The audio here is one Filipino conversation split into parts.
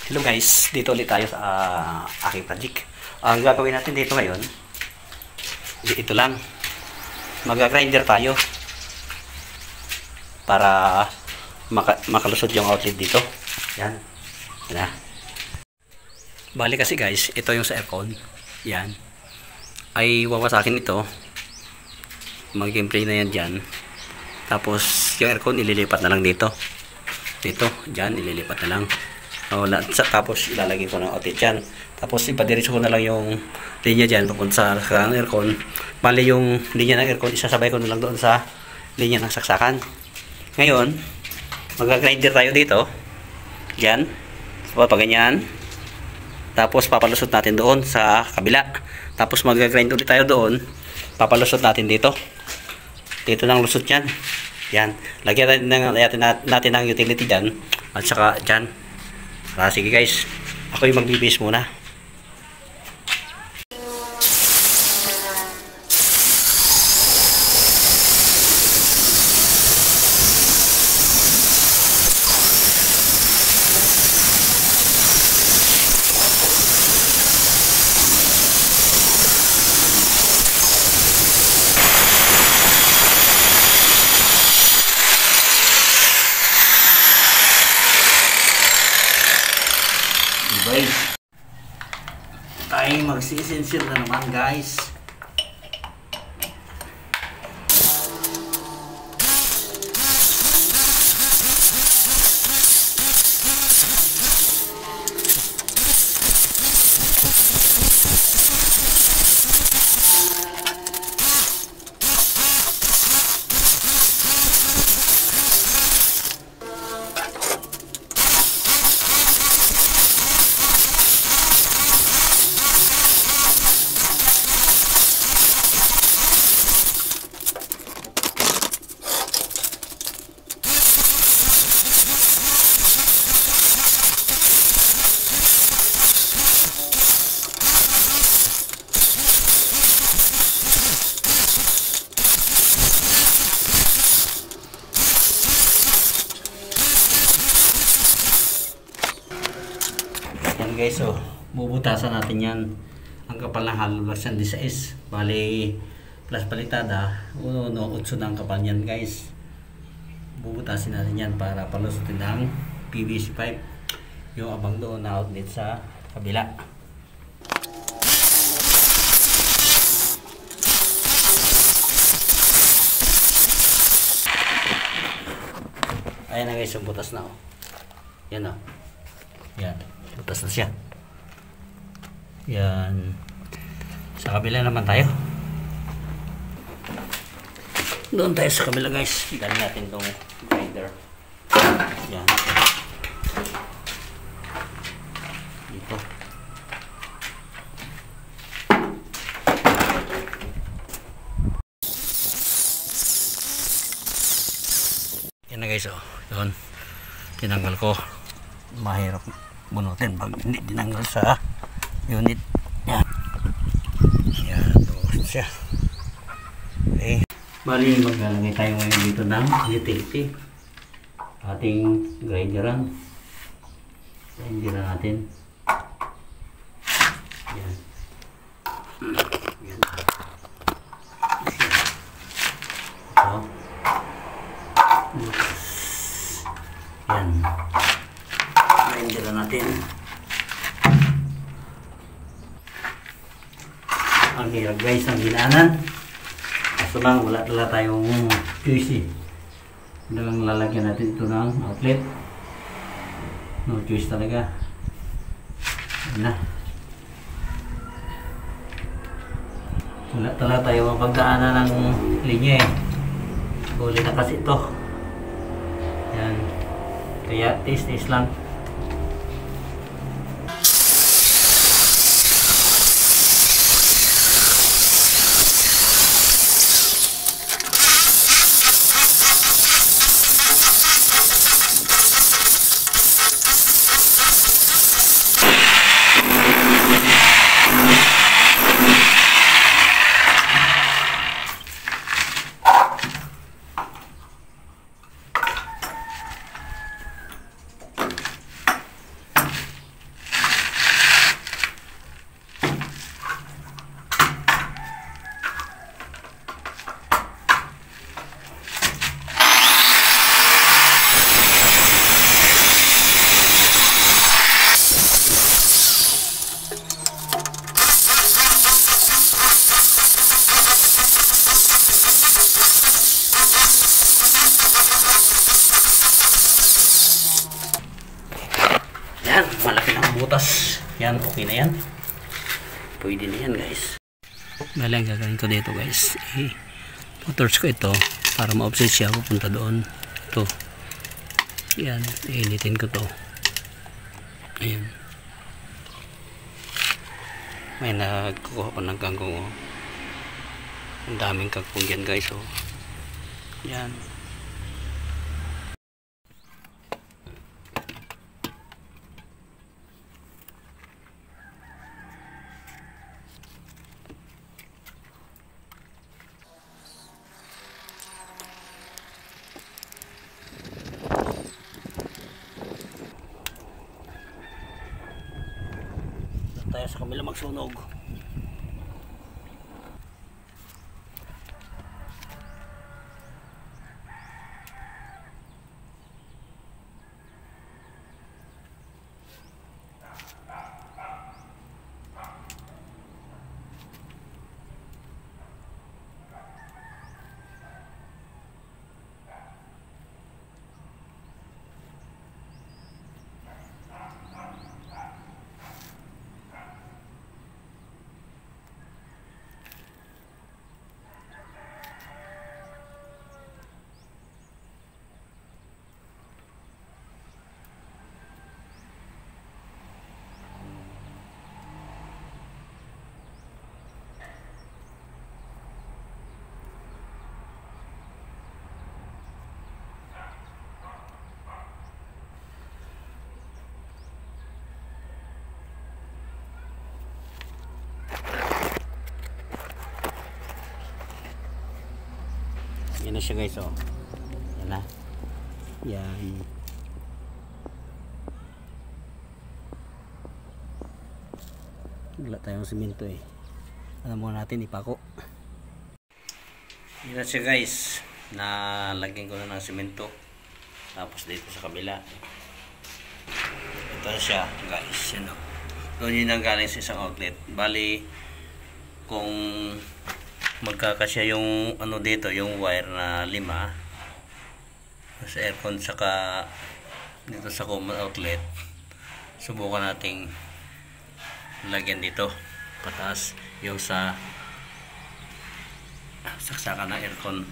Hello guys, dito ulit tayo sa aking project. Ang gagawin natin dito ngayon, ito lang. Mag-grinder tayo para makalusot yung outlet dito. Yan. Yan. Bali kasi guys, ito yung sa aircon. Yan. Ay wawasakin ito. Magiging play na yan dyan. Tapos yung aircon ililipat na lang dito. Dito, dyan, ililipat na lang. Tapos ilalagay ko ng outlet dyan. Tapos ipadiretso ko na lang yung linya dyan papunta sa aircon. Bali yung linya ng aircon isasabay ko na lang doon sa linya ng saksakan. Ngayon mag-grinder tayo dito dyan, so ganyan. Tapos papalusot natin doon sa kabila. Tapos mag-grind ulit tayo doon, papalusot natin dito. Dito nang lusot yan. Yan, lagyan natin ng utility dyan at saka dyan. Sige guys, ako yung magbibis muna. Tayo magsisinsir na naman guys. Yan guys, so bubutasan natin yan. Ang kapal ng hollow blocks yan, 16. Bali plus palitada 1, 8 ng kapal yan guys. Bubutasin natin yan para palusutin ng PVC pipe yung abang doon na outlet sa kabila. Ayan na guys, yung butas na yan yan, butas na siya. Yan. Sa kabila naman tayo. Doon tayo sa kabila guys. Galing natin itong grinder. Yan. Dito. Yan na guys, yun. Tinanggal ko. Mahirap bunutin pag hindi tinanggal sa unit. Yan. Yan. Doon siya. Okay. Bali, maglalagay tayo ngayon dito ng utility. Ating grinderan. Grinderan natin. Yan. Yan. Ito. Yan. Grinderan natin. Ang hirap guys ang ginaanan. Kaso lang wala tayong choice. Lang lalagyan natin ito ng outlet. No choice talaga. Yan na. Wala talaga tayong pagdaanan ng linya eh. Huli na kasi ito. Yan. Kaya taste lang. Yan, malaki ng butas. Yan, okay na yan. Pwede na yan guys. Bale, ang gagawin ko dito guys, i-torch ko ito para ma-offset siya pupunta doon. Ito. Yan, iinitin ko to. Ayan. May nagkukuha ko ng kangkong. Oh. Ang daming kangkong dyan guys. Oh. Yan. Tayo sa kabila magsunog. Yan na siya guys, oh. Yan na. Yan. Wala tayong simento eh. Alam mo natin ipako. Yan na siya guys. Nalagyan ko na ng simento. Tapos dito sa kabila. Ito na siya guys. Yan, oh. Doon yun ang galing sa isang outlet. Bali, kung magkakasya yung ano dito, yung wire na 5 sa aircon saka dito sa common outlet, subukan nating lagyan dito pataas yung sa saksakan ng aircon.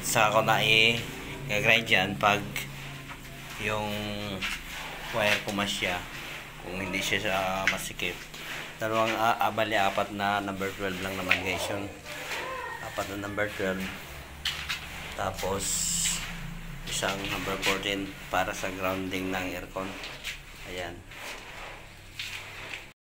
Saka ko na i-grind yan pag yung wire pumasya, kung hindi siya masikip. Dalawang bali apat na number 12 lang naman guys yun. Apat na number 12. Tapos isang number 14 para sa grounding ng aircon. Ayan.